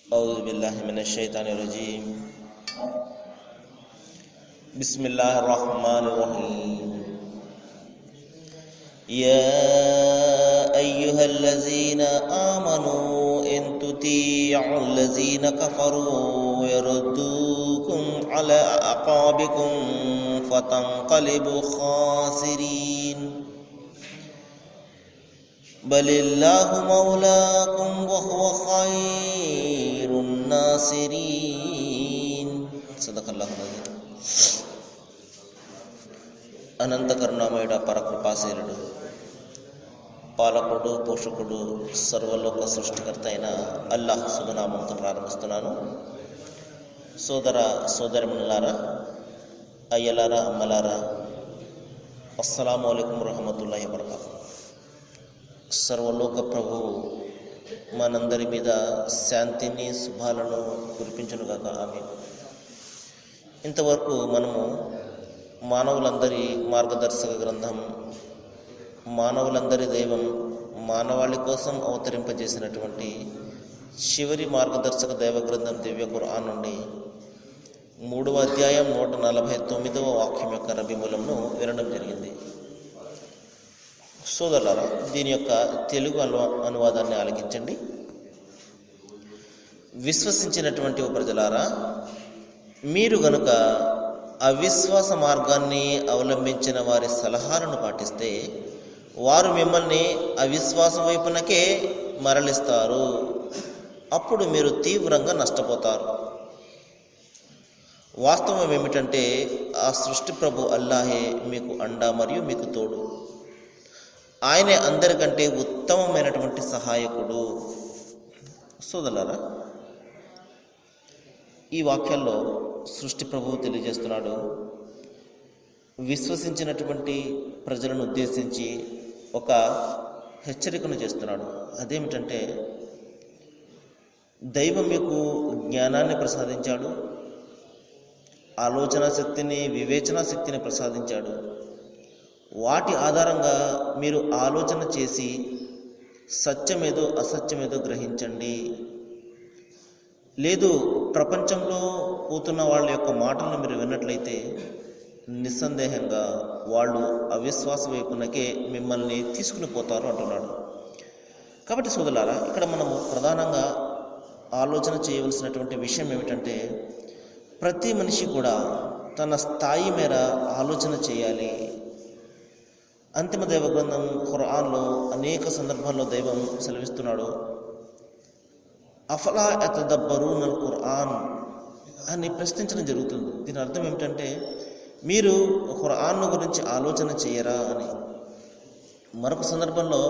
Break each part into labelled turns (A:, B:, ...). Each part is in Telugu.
A: أعوذ بالله من الشيطان الرجيم. بسم الله الرحمن الرحيم. يا أيها الذين آمنوا إن تطيعوا الذين كفروا يردوكم على أعقابكم فتنقلبوا خاسرين بل الله مولاكم وهو خير الناصرين. صدق الله العظيم. అనంత కరుణామయుడ పరకృపాశీలుడు, పాలకుడు, పోషకుడు, సర్వలోక సృష్టికర్త అయిన అల్లాహ్ శుభనామంతో ప్రారంభిస్తున్నాను. సోదర సోదరిమణులారా, అయ్యలారా, అమ్మలారా, అస్సలాము అలైకుం వరహమతుల్లాహి వబరకాతుహు. సర్వలోక ప్రభువు మనందరి మీద శాంతిని, శుభాలను కురిపించునుగాక. ఆమేన్. ఇంతవరకు మనము మానవులందరి మార్గదర్శక గ్రంథం, మానవులందరి దైవం, మానవాళి కోసం అవతరింపజేసినటువంటి చివరి మార్గదర్శక దైవ గ్రంథం దివ్య ఖురాన్ నుండి 3వ అధ్యాయం 149వ వాక్యం యొక్క రబీమూలంను వినడం జరిగింది. సోదరులారా, దీని యొక్క తెలుగు అనువాదాన్ని ఆలకించండి. విశ్వసించినటువంటి ఓ ప్రజలారా, మీరు గనుక అవిశ్వాస మార్గాన్ని అవలంబించిన వారి సలహాలను పాటిస్తే వారు మిమ్మల్ని అవిశ్వాసం వైపునకే మరలిస్తారు. అప్పుడు మీరు తీవ్రంగా నష్టపోతారు. వాస్తవం ఏమిటంటే ఆ సృష్టి ప్రభు అల్లాహే మీకు అండా మరియు మీకు తోడు. ఆయనే అందరికంటే ఉత్తమమైనటువంటి సహాయకుడు. సోదరులారా, ఈ వాక్యాల్లో సృష్టి ప్రభువు తెలియజేస్తున్నాడు, విశ్వసించినటువంటి ప్రజలను ఉద్దేశించి ఒక హెచ్చరికను చేస్తున్నాడు. అదేమిటంటే, దైవం మీకు జ్ఞానాన్ని ప్రసాదించాడు, ఆలోచన శక్తిని, వివేచన శక్తిని ప్రసాదించాడు. వాటి ఆధారంగా మీరు ఆలోచన చేసి సత్యమేదో అసత్యమేదో గ్రహించండి. లేదు, ప్రపంచంలో పోతున్న వాళ్ళ యొక్క మాటలను మీరు విన్నట్లయితే నిస్సందేహంగా వాళ్ళు అవిశ్వాస వైపునకే మిమ్మల్ని తీసుకుని పోతారు అంటున్నాడు. కాబట్టి సోదరులారా, ఇక్కడ మనము ప్రధానంగా ఆలోచన చేయవలసినటువంటి విషయం ఏమిటంటే, ప్రతి మనిషి కూడా తన స్థాయి మేర ఆలోచన చేయాలి. అంతిమ దైవ గ్రంథం ఖురాన్లో అనేక సందర్భాల్లో దైవం సెలవిస్తున్నాడు, అఫలా యతదబ్బరూనల్ ఖురాన్ అని ప్రశ్నించడం జరుగుతుంది. దీని అర్థం ఏమిటంటే, మీరు ఖురాన్ గురించి ఆలోచన చేయరా అని. మరొక సందర్భంలో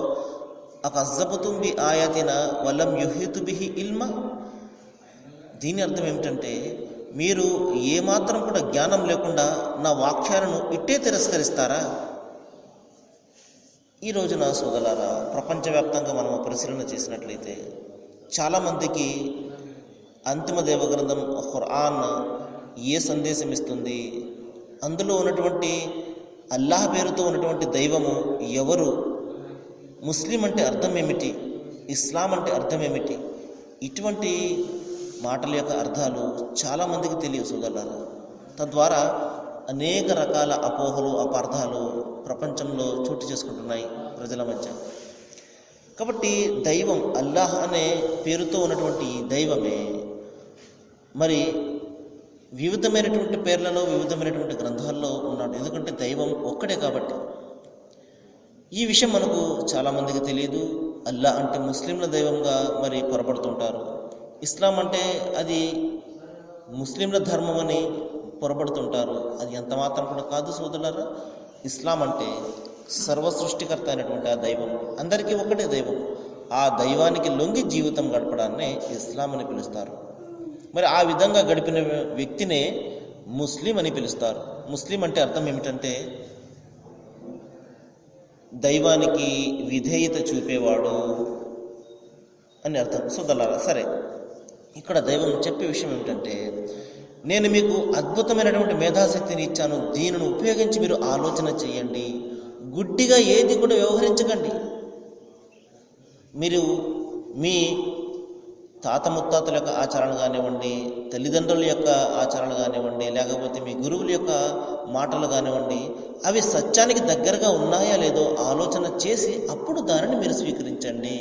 A: అకజ్జబతుం బి ఆయాతినా వలం యుహీతు బిహి ఇల్మా. దీని అర్థం ఏమిటంటే, మీరు ఏమాత్రం కూడా జ్ఞానం లేకుండా నా వాక్యాలను ఇట్టే తిరస్కరిస్తారా? ఈ రోజున సోదరులారా, ప్రపంచవ్యాప్తంగా మనం పరిశీలన చేసినట్లయితే చాలామందికి అంతిమ దైవ గ్రంథం ఖురాన్ ఏ సందేశం ఇస్తుంది, అందులో ఉన్నటువంటి అల్లాహ్ పేరుతో ఉన్నటువంటి దైవము ఎవరు, ముస్లిం అంటే అర్థం ఏమిటి, ఇస్లాం అంటే అర్థం ఏమిటి, ఇటువంటి మాటల యొక్క అర్థాలు చాలామందికి తెలియవు సోదరులారా. తద్వారా అనేక రకాల అపోహలు, అపార్థాలు ప్రపంచంలో చోటు చేసుకుంటున్నాయి ప్రజల మధ్య. కాబట్టి దైవం అల్లాహ్ అనే పేరుతో ఉన్నటువంటి ఈ దైవమే మరి వివిధమైనటువంటి పేర్లలో, వివిధమైనటువంటి గ్రంథాల్లో ఉన్నాడు. ఎందుకంటే దైవం ఒక్కడే కాబట్టి. ఈ విషయం మనకు చాలామందికి తెలియదు. అల్లాహ్ అంటే ముస్లింల దైవంగా మరి పొరపడుతుంటారు. ఇస్లాం అంటే అది ముస్లింల ధర్మం అని పొరపడుతుంటారు. అది ఎంత మాత్రం కూడా కాదు సోదరులారా. ఇస్లాం అంటే సర్వ సృష్టికర్త అయినటువంటి ఆ దైవం, అందరికీ ఒకటే దైవం. ఆ దైవానికి లొంగి జీవితం గడపడాన్నే ఇస్లాం అని పిలుస్తారు. మరి ఆ విధంగా గడిపిన వ్యక్తినే ముస్లిం అని పిలుస్తారు. ముస్లిం అంటే అర్థం ఏమిటంటే దైవానికి విధేయత చూపేవాడు అని అర్థం. సోదరులారా, సరే, ఇక్కడ దైవం చెప్పే విషయం ఏమిటంటే, నేను మీకు అద్భుతమైనటువంటి మేధాశక్తిని ఇచ్చాను, దీనిని ఉపయోగించి మీరు ఆలోచన చేయండి, గుడ్డిగా ఏది కూడా వ్యవహరించకండి. మీరు మీ తాత ముత్తాతల యొక్క ఆచరణ కానివ్వండి, తల్లిదండ్రుల యొక్క ఆచరణ కానివ్వండి, లేకపోతే మీ గురువుల యొక్క మాటలు కానివ్వండి, అవి సత్యానికి దగ్గరగా ఉన్నాయా లేదో ఆలోచన చేసి అప్పుడు దానిని మీరు స్వీకరించండి.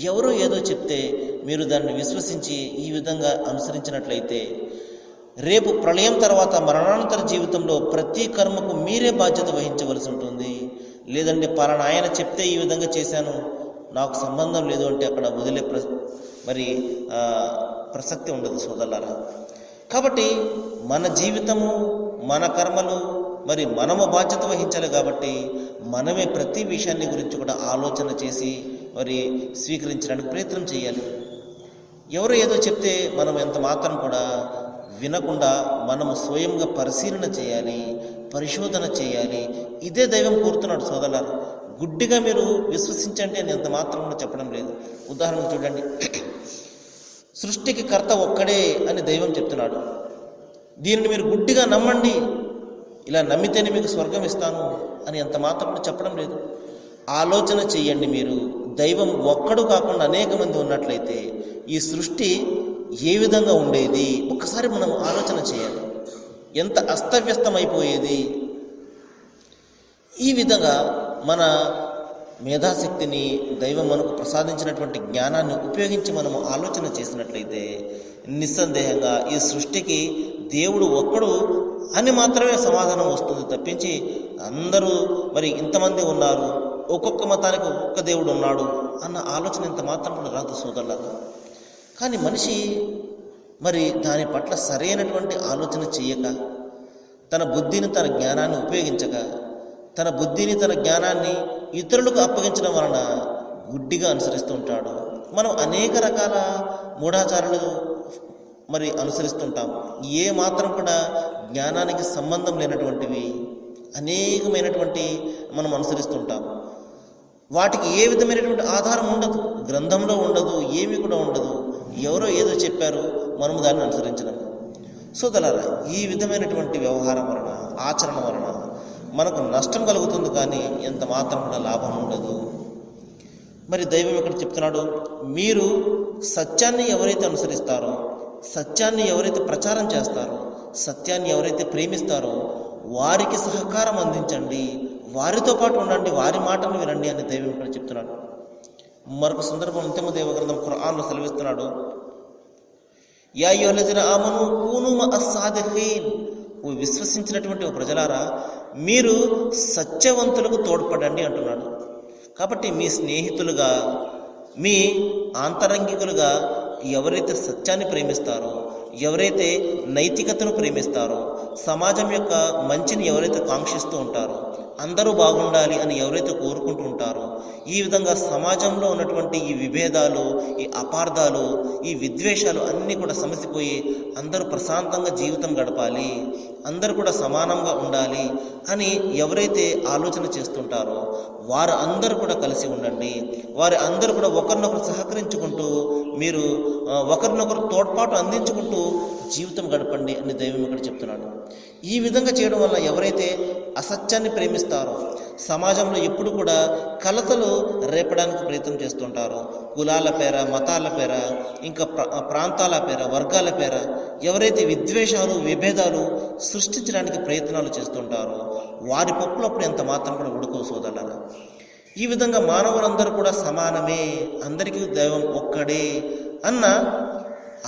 A: ఎవరో ఏదో చెప్తే మీరు దాన్ని విశ్వసించి ఈ విధంగా అనుసరించినట్లయితే రేపు ప్రళయం తర్వాత మరణానంతర జీవితంలో ప్రతి కర్మకు మీరే బాధ్యత వహించవలసి ఉంటుంది. లేదంటే పలానా ఆయన చెప్తే ఈ విధంగా చేశాను, నాకు సంబంధం లేదు అంటే అక్కడ వదిలే ప్రసక్తి ఉండదు సోదరులారా. కాబట్టి మన జీవితము, మన కర్మలు మనము బాధ్యత వహించాలి. కాబట్టి మనమే ప్రతి విషయాన్ని గురించి కూడా ఆలోచన చేసి స్వీకరించడానికి ప్రయత్నం చేయాలి. ఎవరు ఏదో చెప్తే మనం ఎంత మాత్రం కూడా వినకుండా మనము స్వయంగా పరిశీలన చేయాలి, పరిశోధన చేయాలి. ఇదే దైవం కోరుతున్నాడు సోదరులారా. గుడ్డిగా మీరు విశ్వసించండి అని ఎంత మాత్రం కూడా చెప్పడం లేదు. ఉదాహరణకు చూడండి, సృష్టికి కర్త ఒక్కడే అని దైవం చెప్తున్నాడు. దీనిని మీరు గుడ్డిగా నమ్మండి, ఇలా నమ్మితేనే మీకు స్వర్గం ఇస్తాను అని ఎంత మాత్రం కూడా చెప్పడం లేదు. ఆలోచన చెయ్యండి. మీరు దైవం ఒక్కడు కాకుండా అనేక మంది ఉన్నట్లయితే ఈ సృష్టి ఏ విధంగా ఉండేది ఒక్కసారి మనం ఆలోచన చేయాలి. ఎంత అస్తవ్యస్తమైపోయేది. ఈ విధంగా మన మేధాశక్తిని దైవం మనకు ప్రసాదించినటువంటి జ్ఞానాన్ని ఉపయోగించి మనము ఆలోచన చేసినట్లయితే నిస్సందేహంగా ఈ సృష్టికి దేవుడు ఒక్కడు అని మాత్రమే సమాధానం వస్తుంది తప్పించి అందరూ ఇంతమంది ఉన్నారు, ఒక్కొక్క మతానికి ఒక్కొక్క దేవుడు ఉన్నాడు అన్న ఆలోచన ఇంత మాత్రం కూడా రాదు సోదరులారా. కానీ మనిషి దాని పట్ల సరైనటువంటి ఆలోచన చేయక, తన బుద్ధిని తన జ్ఞానాన్ని ఉపయోగించక, తన బుద్ధిని తన జ్ఞానాన్ని ఇతరులకు అప్పగించడం వలన గుడ్డిగా అనుసరిస్తూ ఉంటాడు. మనం అనేక రకాల మూఢాచారాలు అనుసరిస్తుంటాం. ఏ మాత్రం కూడా జ్ఞానానికి సంబంధం లేనటువంటివి అనేకమైనటువంటి మనం అనుసరిస్తుంటాం. వాటికి ఏ విధమైనటువంటి ఆధారం ఉండదు, గ్రంథంలో ఉండదు, ఏమీ కూడా ఉండదు. ఎవరో ఏదో చెప్పారు, మనము దాన్ని అనుసరించడం. సోదరులారా, ఈ విధమైనటువంటి వ్యవహారం వలన, ఆచరణ వలన మనకు నష్టం కలుగుతుంది, కానీ ఎంత మాత్రం కూడా లాభం ఉండదు. దైవం ఇక్కడ చెప్తున్నాడు, మీరు సత్యాన్ని ఎవరైతే అనుసరిస్తారో, సత్యాన్ని ఎవరైతే ప్రచారం చేస్తారో, సత్యాన్ని ఎవరైతే ప్రేమిస్తారో వారికి సహకారం అందించండి, వారితో పాటు ఉండండి, వారి మాటను వినండి అని దైవం ఇక్కడ చెప్తున్నాడు. మరొక సందర్భం అంతిమ దేవగ్రంథం ఖురాన్లో సెలవిస్తున్నాడు, యా అయ్యుహల్లజీన ఆమనూ కూనూ మఅస్సాదిఖీన్, ఓ విశ్వసించినటువంటి ఓ ప్రజలారా మీరు సత్యవంతులకు తోడ్పడండి అంటున్నాడు. కాబట్టి మీ స్నేహితులుగా, మీ ఆంతరంగికులుగా ఎవరైతే సత్యాన్ని ప్రేమిస్తారో, ఎవరైతే నైతికతను ప్రేమిస్తారో, సమాజం యొక్క మంచిని ఎవరైతే కాంక్షిస్తూ ఉంటారో, అందరూ బాగుండాలి అని ఎవరైతే కోరుకుంటూ ఉంటారో, ఈ విధంగా సమాజంలో ఉన్నటువంటి ఈ విభేదాలు, ఈ అపార్థాలు, ఈ విద్వేషాలు అన్నీ కూడా సమసిపోయి అందరూ ప్రశాంతంగా జీవితం గడపాలి, అందరూ కూడా సమానంగా ఉండాలి అని ఎవరైతే ఆలోచన చేస్తుంటారో వారు అందరూ కూడా కలిసి ఉండండి. వారి అందరూ కూడా ఒకరినొకరు సహకరించుకుంటూ, మీరు ఒకరినొకరు తోడ్పాటు అందించుకుంటూ జీవితం గడపండి అని దైవం ఇక్కడ చెప్తున్నాడు. ఈ విధంగా చేయడం వల్ల ఎవరైతే అసత్యాన్ని ప్రేమిస్తారో, సమాజంలో ఎప్పుడు కూడా కలతలు రేపడానికి ప్రయత్నం చేస్తుంటారో, కులాల పేర, మతాల పేర, ఇంకా ప్రాంతాల పేర, వర్గాల పేర ఎవరైతే విద్వేషాలు, విభేదాలు సృష్టించడానికి ప్రయత్నాలు చేస్తుంటారో వారి పప్పులప్పుడు ఎంత మాత్రం కూడా ఉడుకో సోదరులారా. ఈ విధంగా మానవులందరూ కూడా సమానమే, అందరికీ దైవం ఒక్కడే అన్న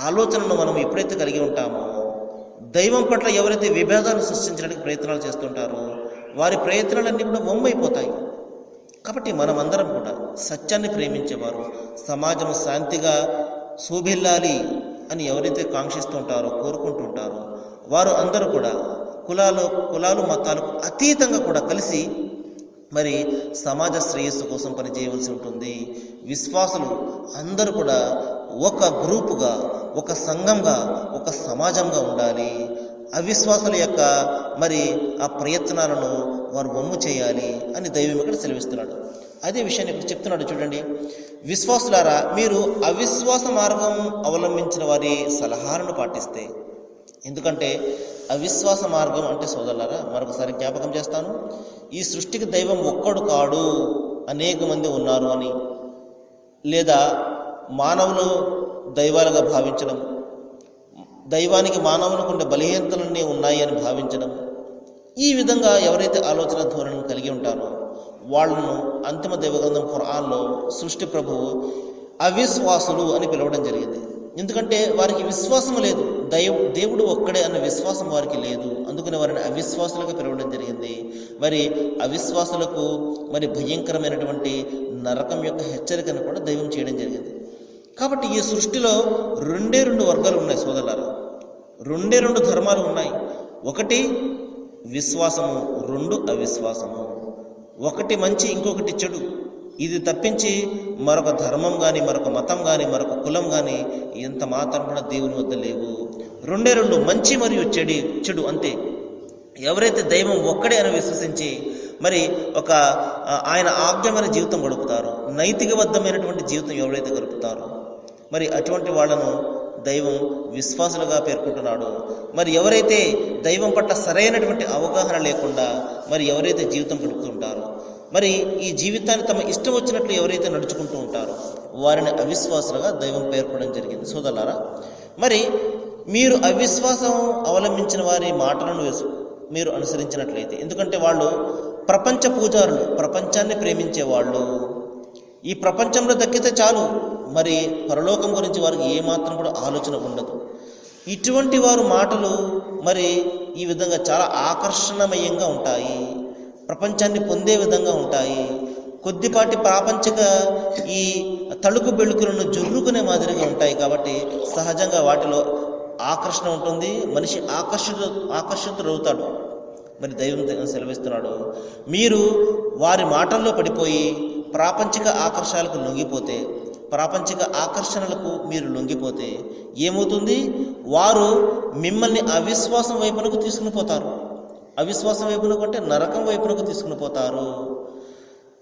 A: ఆలోచనను మనం ఎప్పుడైతే కలిగి ఉంటామో, దైవం పట్ల ఎవరైతే విభేదాలు సృష్టించడానికి ప్రయత్నాలు చేస్తుంటారో వారి ప్రయత్నాలన్నీ కూడా వమ్మైపోతాయి. కాబట్టి మనమందరం కూడా సత్యాన్ని ప్రేమించేవారు, సమాజం శాంతిగా శోభిల్లాలి అని ఎవరైతే కాంక్షిస్తూ ఉంటారో, కోరుకుంటుంటారో వారు అందరూ కూడా కులాలు మతాలకు అతీతంగా కూడా కలిసి సమాజ శ్రేయస్సు కోసం పనిచేయవలసి ఉంటుంది. విశ్వాసులు అందరూ కూడా ఒక గ్రూపుగా, ఒక సంఘంగా, ఒక సమాజంగా ఉండాలి. అవిశ్వాసుల యొక్క ఆ ప్రయత్నాలను వారు వమ్ము చేయాలి అని దైవం ఇక్కడ సెలవిస్తున్నాడు. అదే విషయాన్ని ఇక్కడ చెప్తున్నాడు చూడండి, విశ్వాసులారా మీరు అవిశ్వాస మార్గం అవలంబించిన వారి సలహాలను పాటిస్తే. ఎందుకంటే అవిశ్వాస మార్గం అంటే సోదరులారా, మరొకసారి జ్ఞాపకం చేస్తాను, ఈ సృష్టికి దైవం ఒక్కడు కాడు, అనేక మంది ఉన్నారు అని, లేదా మానవులు దైవాలుగా భావించడం, దైవానికి మానవునికి ఉండే బలహీనతలన్నీ ఉన్నాయి అని భావించడం, ఈ విధంగా ఎవరైతే ఆలోచన ధోరణిని కలిగి ఉంటారో వాళ్ళను అంతిమ దైవగ్రంథం ఖురాన్లో సృష్టి ప్రభువు అవిశ్వాసులు అని పిలవడం జరిగింది. ఎందుకంటే వారికి విశ్వాసం లేదు, దేవుడు ఒక్కడే అన్న విశ్వాసం వారికి లేదు, అందుకని వారిని అవిశ్వాసులుగా పిలవడం జరిగింది. మరి అవిశ్వాసులకు మరి భయంకరమైనటువంటి నరకం యొక్క హెచ్చరికను కూడా దైవం చేయడం జరిగింది. కాబట్టి ఈ సృష్టిలో రెండు వర్గాలు ఉన్నాయి సోదరులారా, రెండు ధర్మాలు ఉన్నాయి. ఒకటి విశ్వాసము, రెండు అవిశ్వాసము. ఒకటి మంచి, ఇంకొకటి చెడు. ఇది తప్పించి మరొక ధర్మం కానీ, మరొక మతం కానీ, మరొక కులం కానీ ఎంత మాత్రం కూడా దేవుని వద్ద లేవు. రెండు మంచి మరియు చెడు అంతే. ఎవరైతే దైవం ఒక్కడే అని విశ్వసించి మరి ఒక ఆయన ఆజ్ఞమైన జీవితం గడుపుతారో, నైతికబద్ధమైనటువంటి జీవితం ఎవరైతే గడుపుతారో మరి అటువంటి వాళ్ళను దైవం విశ్వాసులుగా పేర్కొంటున్నాడు. మరి ఎవరైతే దైవం పట్ల సరైనటువంటి అవగాహన లేకుండా మరి ఎవరైతే జీవితం గడుపుతుంటారో, మరి ఈ జీవితాన్ని తమ ఇష్టం వచ్చినట్లు ఎవరైతే నడుచుకుంటూ ఉంటారో వారిని అవిశ్వాసులుగా దైవం పేర్కొనడం జరిగింది. సోదరులారా, మరి మీరు అవిశ్వాసం అవలంబించిన వారి మాటలను మీరు అనుసరించినట్లయితే, ఎందుకంటే వాళ్ళు ప్రపంచ పూజారులు, ప్రపంచాన్ని ప్రేమించే వాళ్ళు, ఈ ప్రపంచంలో దక్కితే చాలు, మరి పరలోకం గురించి వారికి ఏమాత్రం కూడా ఆలోచన ఉండదు. ఇటువంటి వారు మాటలు మరి ఈ విధంగా చాలా ఆకర్షణమయంగా ఉంటాయి, ప్రపంచాన్ని పొందే విధంగా ఉంటాయి. కొద్దిపాటి ప్రాపంచిక ఈ తళుకు బెళుకులను జుర్రుకునే మాదిరిగా ఉంటాయి. కాబట్టి సహజంగా వాటిలో ఆకర్షణ ఉంటుంది, మనిషి ఆకర్షితుడవుతాడు. మరి దైవం సెలవిస్తున్నాడు, మీరు వారి మాటల్లో పడిపోయి ప్రాపంచిక ఆకర్షణలకు లొంగిపోతే, ప్రాపంచిక ఆకర్షణలకు మీరు లొంగిపోతే ఏమవుతుంది? వారు మిమ్మల్ని అవిశ్వాసం వైపునకు తీసుకుని పోతారు. అవిశ్వాసం వైపునకు అంటే నరకం వైపునకు తీసుకుని పోతారు.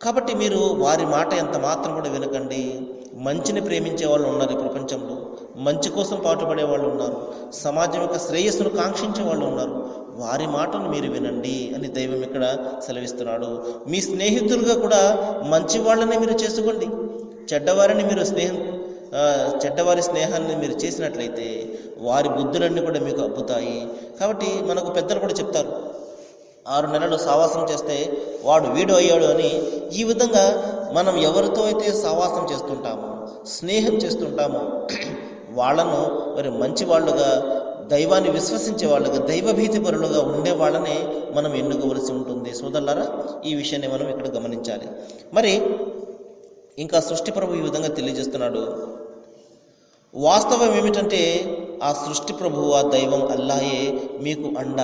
A: కాబట్టి మీరు వారి మాట ఎంత మాత్రం కూడా వినకండి. మంచిని ప్రేమించే వాళ్ళు ఉన్నారు ఈ ప్రపంచంలో, మంచి కోసం పాటుపడే వాళ్ళు ఉన్నారు, సమాజం యొక్క శ్రేయస్సును కాంక్షించే వాళ్ళు ఉన్నారు. వారి మాటను మీరు వినండి అని దైవం ఇక్కడ సెలవిస్తున్నాడు. మీ స్నేహితులుగా కూడా మంచి వాళ్ళని మీరు చేసుకోండి. చెడ్డవారి స్నేహాన్ని మీరు చేసినట్లయితే వారి బుద్ధులన్నీ కూడా మీకు అబ్బుతాయి. కాబట్టి మనకు పెద్దలు కూడా చెప్తారు, 6 నెలలు సావాసం చేస్తే వాడు వీడు అయ్యాడు అని. ఈ విధంగా మనం ఎవరితో అయితే సావాసం చేస్తుంటామో, స్నేహం చేస్తుంటామో వాళ్ళను మరి మంచి వాళ్ళుగా, దైవాన్ని విశ్వసించే వాళ్ళుగా, దైవభీతి పరులుగా ఉండే వాళ్ళనే మనం ఎన్నుకోవలసి ఉంటుంది. సోదరులారా, ఈ విషయాన్ని మనం ఇక్కడ గమనించాలి. మరి ఇంకా సృష్టి ప్రభు ఈ విధంగా తెలియజేస్తున్నాడు. వాస్తవం ఏమిటంటే ఆ సృష్టి ప్రభువు, ఆ దైవం అల్లాయే మీకు అండ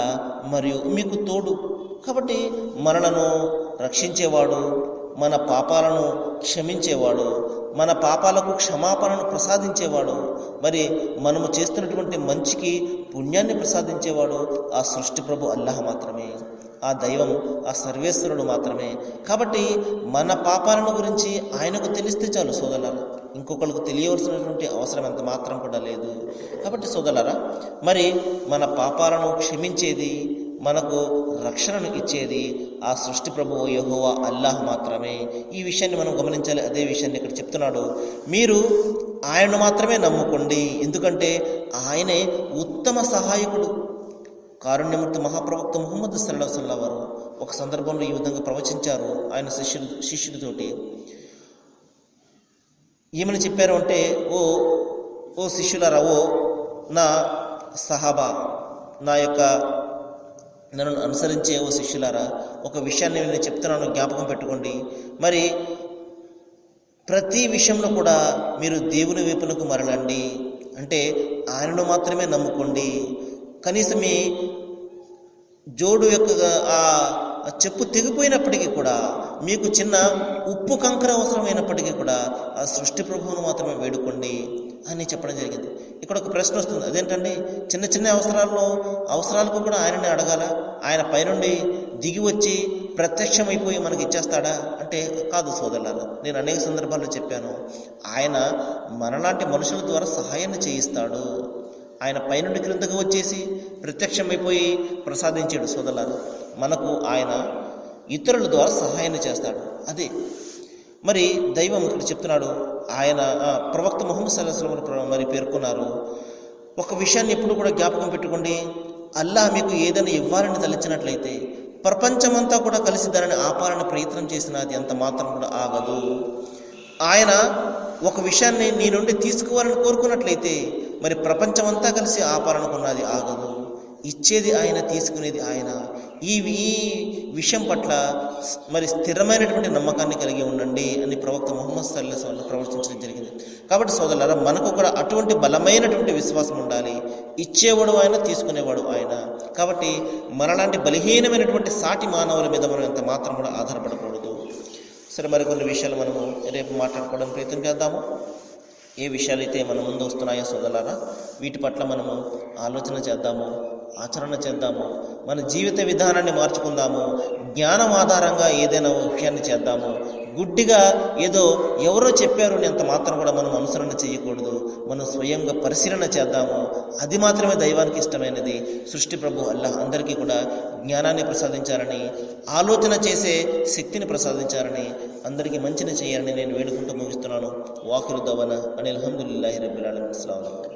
A: మరియు మీకు తోడు. కాబట్టి మనలను రక్షించేవాడు, మన పాపాలను క్షమించేవాడు, మన పాపాలకు క్షమాపణను ప్రసాదించేవాడు, మరి మనము చేస్తున్నటువంటి మంచికి పుణ్యాన్ని ప్రసాదించేవాడు ఆ సృష్టి ప్రభు అల్లాహ్ మాత్రమే, ఆ దైవం, ఆ సర్వేశ్వరుడు మాత్రమే. కాబట్టి మన పాపాలను గురించి ఆయనకు తెలిస్తే చాలు సోదరులారా, ఇంకొకరికి తెలియవలసినటువంటి అవసరం ఎంత మాత్రం కూడా లేదు. కాబట్టి సోదరులారా, మరి మన పాపాలను క్షమించేది, మనకు రక్షణను ఇచ్చేది ఆ సృష్టి ప్రభువు యెహోవా అల్లాహ్ మాత్రమే. ఈ విషయాన్ని మనం గమనించాలి. అదే విషయాన్ని ఇక్కడ చెప్తున్నాడు, మీరు ఆయనను మాత్రమే నమ్ముకోండి, ఎందుకంటే ఆయనే ఉత్తమ సహాయకుడు. కారుణ్యమూర్తి మహాప్రవక్త ముహమ్మద్ సల్లల్లాహు అలైహి వసల్లం వారు ఒక సందర్భంలో ఈ విధంగా ప్రవచించారు. ఆయన శిష్యుడితోటి ఏమని చెప్పారు అంటే, ఓ శిష్యులారా, ఓ నా సహాబా, నన్ను అనుసరించే ఓ శిష్యులారా, ఒక విషయాన్ని నేను చెప్తున్నాను, జ్ఞాపకం పెట్టుకోండి. మరి ప్రతి విషయంలో కూడా మీరు దేవుని వైపునకు మరలండి, అంటే ఆయనను మాత్రమే నమ్ముకోండి. కనీసం మీ జోడు యొక్క ఆ చెప్పు తెగిపోయినప్పటికీ కూడా, మీకు చిన్న ఉప్పు కంకర అవసరమైనప్పటికీ కూడా ఆ సృష్టి ప్రభువును మాత్రమే వేడుకోండి అని చెప్పడం జరిగింది. ఇక్కడ ఒక ప్రశ్న వస్తుంది, అదేంటండి, చిన్న చిన్న అవసరాలకు కూడా ఆయనని అడగాల? ఆయన పైనుండి దిగి వచ్చి ప్రత్యక్షమైపోయి మనకి ఇచ్చేస్తాడా అంటే కాదు సోదరులారా. నేను అనేక సందర్భాల్లో చెప్పాను, ఆయన మనలాంటి మనుషుల ద్వారా సహాయాన్ని చేయిస్తాడు. ఆయన పైనుండి క్రిందకు వచ్చేసి ప్రత్యక్షమైపోయి ప్రసాదించాడు సోదరులారా. మనకు ఆయన ఇతరుల ద్వారా సహాయాన్ని చేస్తాడు. అదే మరి దైవం ఇక్కడ చెప్తున్నాడు, ఆయన ప్రవక్త ముహమ్మద్ సల్లల్లాహు అలైహి వసల్లం మరి పేర్కొన్నారు, ఒక విషయాన్ని ఎప్పుడు కూడా జ్ఞాపకం పెట్టుకోండి, అల్లాహ్ మీకు ఏదైనా ఇవ్వాలని తలచినట్లయితే ప్రపంచమంతా కూడా కలిసి దానిని ఆపాలని ప్రయత్నం చేసినా అది అంత మాత్రం కూడా ఆగదు. ఆయన ఒక విషయాన్ని నీ నుండి తీసుకోవాలని కోరుకున్నట్లయితే మరి ప్రపంచమంతా కలిసి ఆపాలనుకున్నది ఆగదు. ఇచ్చేది ఆయన, తీసుకునేది ఆయన. ఈ విషయం పట్ల మరి స్థిరమైనటువంటి నమ్మకాన్ని కలిగి ఉండండి అని ప్రవక్త ముహమ్మద్ సల్లల్లాహు అలైహి వసల్లం ప్రవర్తించడం జరిగింది. కాబట్టి సోదరులారా, మనకు కూడా అటువంటి బలమైనటువంటి విశ్వాసం ఉండాలి. ఇచ్చేవాడు ఆయన, తీసుకునేవాడు ఆయన. కాబట్టి మనలాంటి బలహీనమైనటువంటి సాటి మానవుల మీద మనం ఎంత మాత్రం కూడా ఆధారపడకూడదు. సరే, మరికొన్ని విషయాలు మనము రేపు మాట్లాడుకోవడం ప్రయత్నం చేద్దాము. ఏ విషయాలైతే మన ముందు వస్తున్నాయో సోదరులారా, వీటి పట్ల మనము ఆలోచన చేద్దాము, ఆచరణ చేద్దాము, మన జీవిత విధానాన్ని మార్చుకుందాము, జ్ఞానం ఆధారంగా ఏదైనా విషయాన్ని చేద్దాము. గుడ్డిగా ఏదో ఎవరో చెప్పారు అని అంత మాత్రం కూడా మనం అనుసరణ చేయకూడదు. మనం స్వయంగా పరిశీలన చేద్దాము. అది మాత్రమే దైవానికి ఇష్టమైనది. సృష్టి ప్రభు అల్లాహ్ అందరికీ కూడా జ్ఞానాన్ని ప్రసాదించాలని, ఆలోచన చేసే శక్తిని ప్రసాదించాలని, అందరికీ మంచిని చేయాలని నేను వేడుకుంటూ ముగిస్తున్నాను. వాఖిరు దవానా అనిల్ హమ్దులిల్లాహి రబ్బిల్ ఆలమీన్. అస్సలాము అలైకుం.